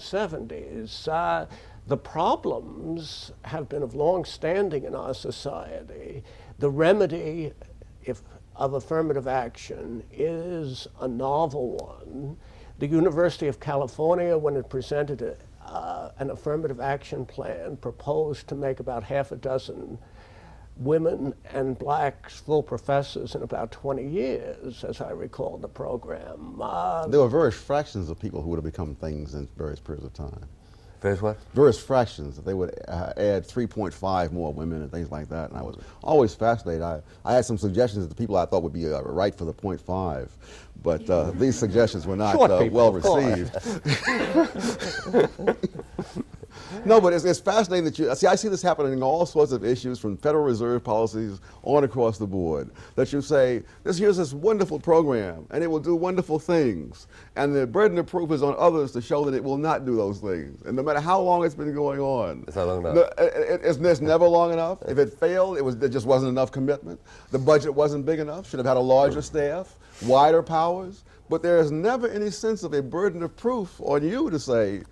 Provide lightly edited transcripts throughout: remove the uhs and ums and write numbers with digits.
1970s. The problems have been of long standing in our society. The remedy of affirmative action is a novel one. The University of California, when it presented an affirmative action plan, proposed to make about half a dozen women and blacks full professors in about 20 years, as I recall the program. There were various fractions of people who would have become things in various periods of time. Various what? Various fractions. They would add 3.5 more women and things like that. And I was always fascinated. I had some suggestions of the people I thought would be right for the 0.5. But these suggestions were not well received. No, but it's fascinating that I see this happening in all sorts of issues, from Federal Reserve policies on across the board, that you say, here's this wonderful program, and it will do wonderful things. And the burden of proof is on others to show that it will not do those things. And no matter how long it's been going on. It's not long enough. It's never long enough. If it failed, there just wasn't enough commitment. The budget wasn't big enough, should have had a larger staff, wider powers. But there is never any sense of a burden of proof on you to say,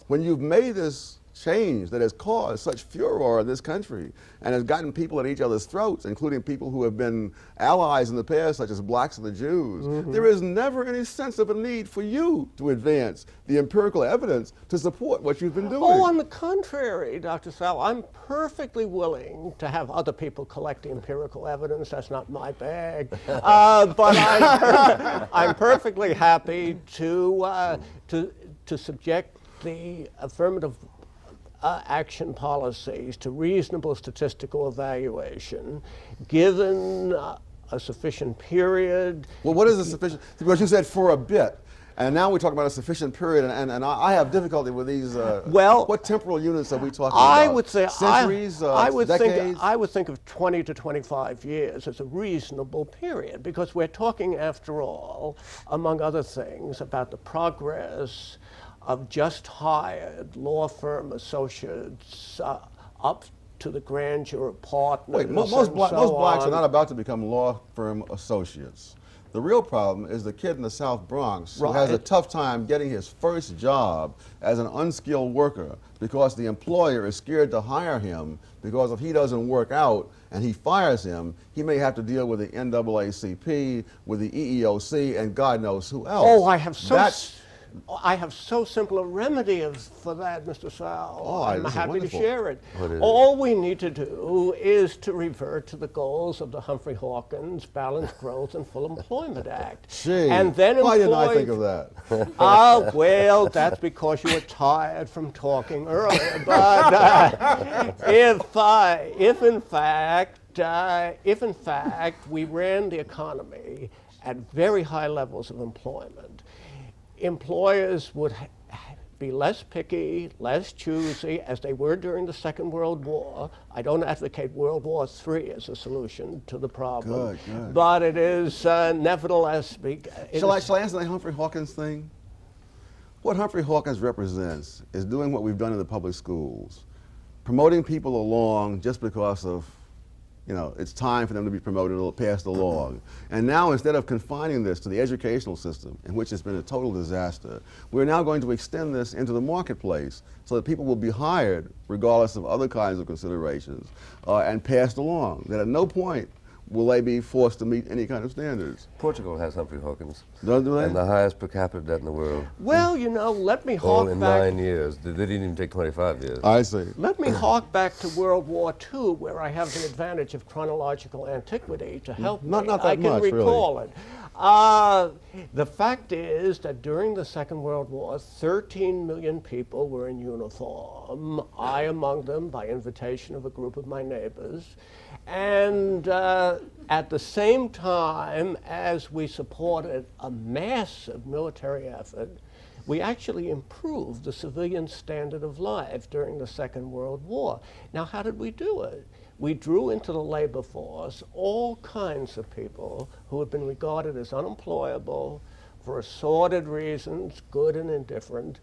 when you've made this change that has caused such furor in this country and has gotten people at each other's throats, including people who have been allies in the past, such as blacks and the Jews, there is never any sense of a need for you to advance the empirical evidence to support what you've been doing. Oh, on the contrary, Dr. Sowell, I'm perfectly willing to have other people collect the empirical evidence. That's not my bag. But I'm perfectly happy to subject the affirmative action policies to reasonable statistical evaluation, given a sufficient period. Well, what is a sufficient? Because you said for a bit, and now we're talking about a sufficient period, and I have difficulty with these. What temporal units are we talking about? I would say centuries, decades? I would think of 20 to 25 years as a reasonable period, because we're talking, after all, among other things, about the progress of just hired law firm associates up to the grand jury partners. Wait, most blacks are not about to become law firm associates. The real problem is the kid in the South Bronx who has a tough time getting his first job as an unskilled worker because the employer is scared to hire him, because if he doesn't work out and he fires him, he may have to deal with the NAACP, with the EEOC, and God knows who else. Oh, I have so simple a remedy for that, Mr. Sowell. I'm happy to share it. All we need to do is to revert to the goals of the Humphrey Hawkins Balanced Growth and Full Employment Act. Gee, and then why didn't I think of that? Well, that's because you were tired from talking earlier. But if in fact we ran the economy at very high levels of employment, employers would be less picky, less choosy, as they were during the Second World War. I don't advocate World War III as a solution to the problem. Good. But it is nevertheless... Shall I answer the Humphrey Hawkins thing? What Humphrey Hawkins represents is doing what we've done in the public schools, promoting people along just because of, it's time for them to be promoted or passed along. And now, instead of confining this to the educational system, in which it's been a total disaster, we're now going to extend this into the marketplace so that people will be hired, regardless of other kinds of considerations, and passed along. That at no point will they be forced to meet any kind of standards. Portugal has Humphrey Hawkins. Do they? And the highest per capita debt in the world. Well, let me All hark in back... 9 years. They didn't even take 25 years. I see. Let me hark back to World War II, where I have the advantage of chronological antiquity to help me. Not that I can much, recall it. The fact is that during the Second World War, 13 million people were in uniform, I among them, by invitation of a group of my neighbors. And at the same time as we supported a massive military effort, we actually improved the civilian standard of life during the Second World War. Now, how did we do it? We drew into the labor force all kinds of people who had been regarded as unemployable for assorted reasons, good and indifferent,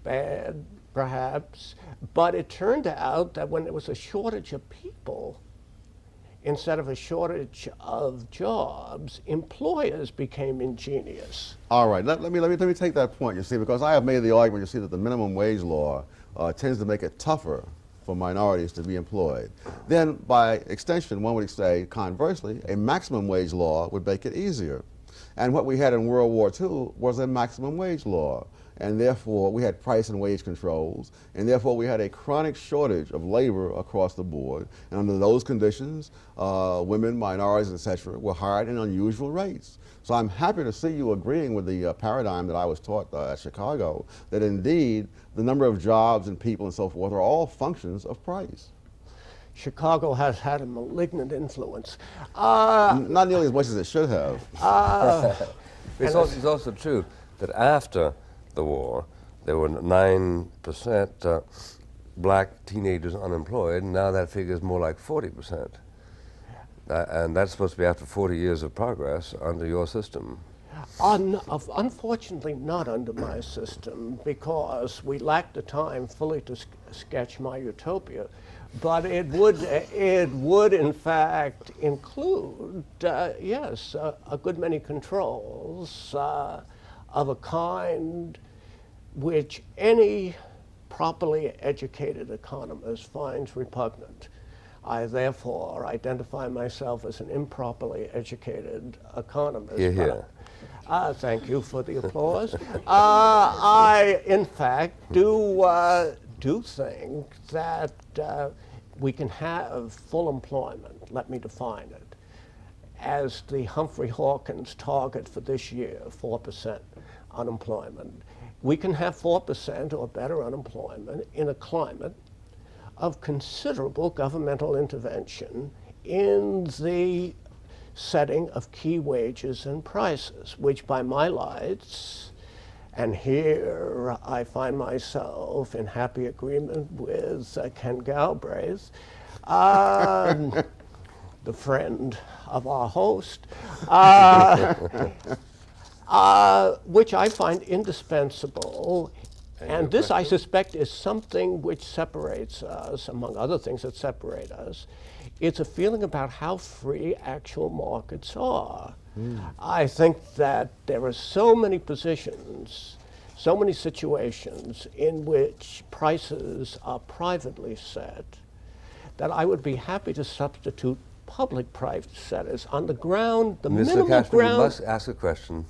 bad perhaps. But it turned out that when there was a shortage of people instead of a shortage of jobs, employers became ingenious. All right, let me take that point, you see, because I have made the argument, you see, that the minimum wage law tends to make it tougher for minorities to be employed. Then, by extension, one would say, conversely, a maximum wage law would make it easier. And what we had in World War II was a maximum wage law. And therefore, we had price and wage controls, and therefore we had a chronic shortage of labor across the board. And under those conditions, women, minorities, etc., were hired in unusual rates. So I'm happy to see you agreeing with the paradigm that I was taught at Chicago, that indeed the number of jobs and people and so forth are all functions of price. Chicago has had a malignant influence. Not nearly as much as it should have. It's also true that after the war, there were 9% black teenagers unemployed, and now that figure is more like 40%. And that's supposed to be after 40 years of progress under your system. Unfortunately, not under my system, because we lack the time fully to sketch my utopia. But it would in fact include, yes, a good many controls of a kind which any properly educated economist finds repugnant. I therefore identify myself as an improperly educated economist. Hear, hear. Thank you for the applause. I, in fact, do think that we can have full employment. Let me define it as the Humphrey Hawkins target for this year, 4% unemployment. We can have 4% or better unemployment in a climate of considerable governmental intervention in the setting of key wages and prices, which by my lights, and here I find myself in happy agreement with Ken Galbraith, the friend of our host, which I find indispensable. And this, I suspect, is something which separates us, among other things that separate us. It's a feeling about how free actual markets are. I think that there are so many positions, so many situations in which prices are privately set, that I would be happy to substitute public price setters on the ground, the Mr. minimal Cashman, ground. you must ask a question.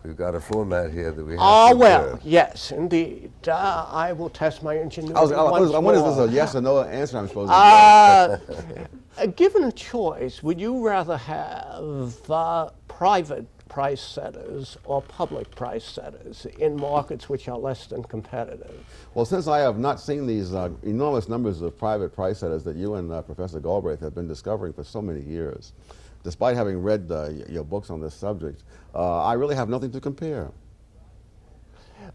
We've got a format here that we have Ah, to well, observe. yes, indeed. I will test my ingenuity I once wonder if more. this is a yes or no answer I'm supposed to give. Given a choice, would you rather have private price setters or public price setters in markets which are less than competitive? Well, since I have not seen these enormous numbers of private price setters that you and Professor Galbraith have been discovering for so many years, despite having read your books on this subject, I really have nothing to compare.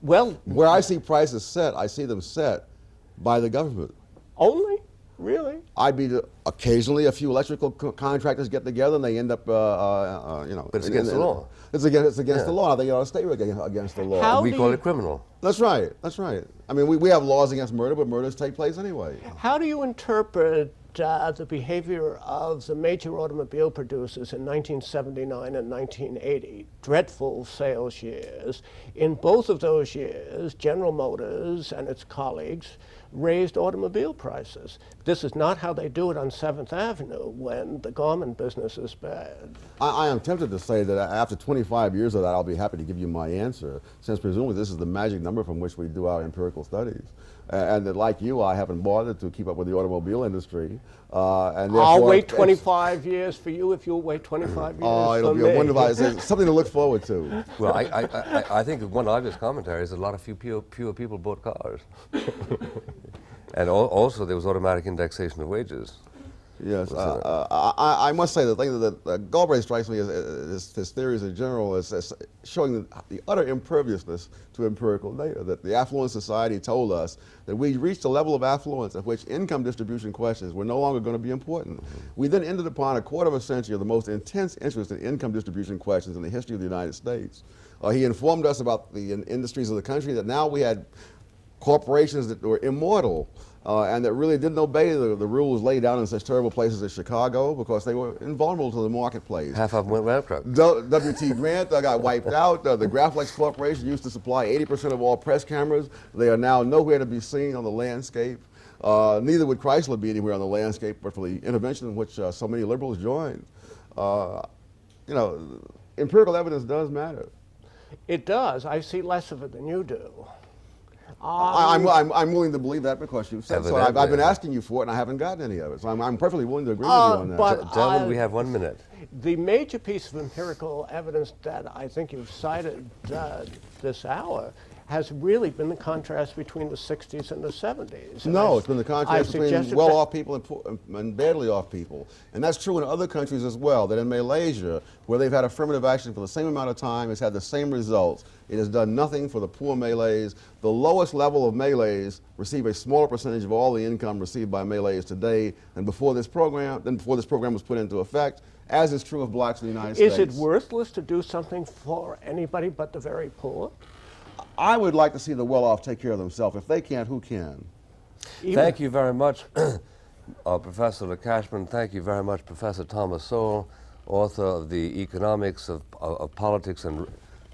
Well, Where I see prices set, I see them set by the government. only? Really? I'd be occasionally a few electrical contractors get together and they end up, you know. But it's against the law. It's against the law. I think it ought to stay against the law. How We do call you- it criminal. That's right. That's right. I mean, we have laws against murder, but murders take place anyway. How do you interpret the behavior of the major automobile producers in 1979 and 1980, dreadful sales years? In both of those years, General Motors and its colleagues raised automobile prices. This is not how they do it on 7th Avenue when the garment business is bad. I am tempted to say that after 25 years of that, I'll be happy to give you my answer, since presumably this is the magic number from which we do our empirical studies. And that, like you, I haven't bothered to keep up with the automobile industry. And I'll wait 25 years for you if you'll wait 25 years it'll for be me. a wonderful, it's something to look forward to. Well, I think one obvious commentary is a lot of fewer people bought cars. And also there was automatic indexation of wages. Yes, I must say the thing that Galbraith strikes me as his theories in general is showing the utter imperviousness to empirical data. That the affluent society told us that we reached a level of affluence at which income distribution questions were no longer going to be important. We then ended upon a quarter of a century of the most intense interest in income distribution questions in the history of the United States. He informed us about the industries of the country, that now we had corporations that were immortal, and that really didn't obey the rules laid down in such terrible places as Chicago because they were invulnerable to the marketplace. Half of them went bankrupt. W.T. Grant got wiped out. The Graphics Corporation used to supply 80% of all press cameras. They are now nowhere to be seen on the landscape. Neither would Chrysler be anywhere on the landscape, but for the intervention in which so many liberals joined. You know, empirical evidence does matter. It does. I see less of it than you do. I'm willing to believe that because you've said so. I've been asking you for it and I haven't gotten any of it. So I'm perfectly willing to agree with you on that. But Gentlemen, we have 1 minute. the major piece of empirical evidence that I think you've cited this hour has really been the contrast between the 60s and the 70s. No, it's been the contrast between well-off people and badly off people. And that's true in other countries as well, that in Malaysia, where they've had affirmative action for the same amount of time, it's had the same results. It has done nothing for the poor Malays. The lowest level of Malays receive a smaller percentage of all the income received by Malays today than before this program was put into effect, as is true of blacks in the United States. Is it worthless to do something for anybody but the very poor? I would like to see the well-off take care of themselves. If they can't, who can? Thank you very much, Professor LeCashman. Thank you very much, Professor Thomas Sowell, author of The Economics of Politics and...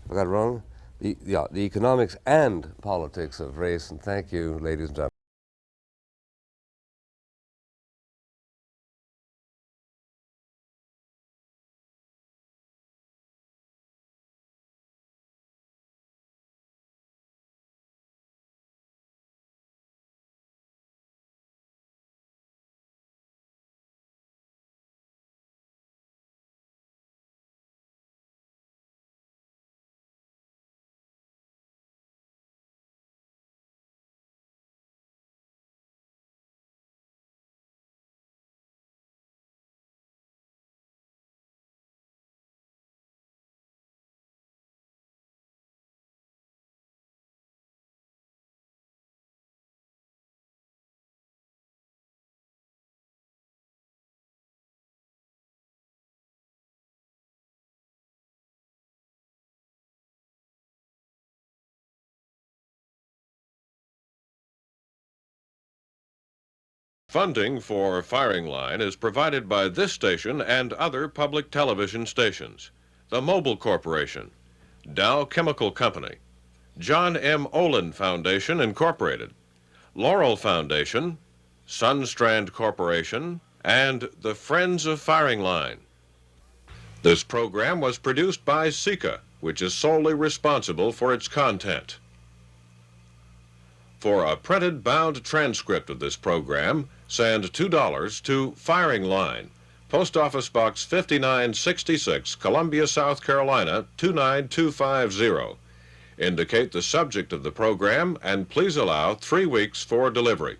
I got it wrong? The Economics and Politics of Race. And thank you, ladies and gentlemen. Funding for Firing Line is provided by this station and other public television stations. The Mobil Corporation, Dow Chemical Company, John M. Olin Foundation, Incorporated, Laurel Foundation, Sunstrand Corporation, and the Friends of Firing Line. This program was produced by SICA, which is solely responsible for its content. For a printed bound transcript of this program, send $2 to Firing Line, Post Office Box 5966, Columbia, South Carolina 29250. Indicate the subject of the program and please allow 3 weeks for delivery.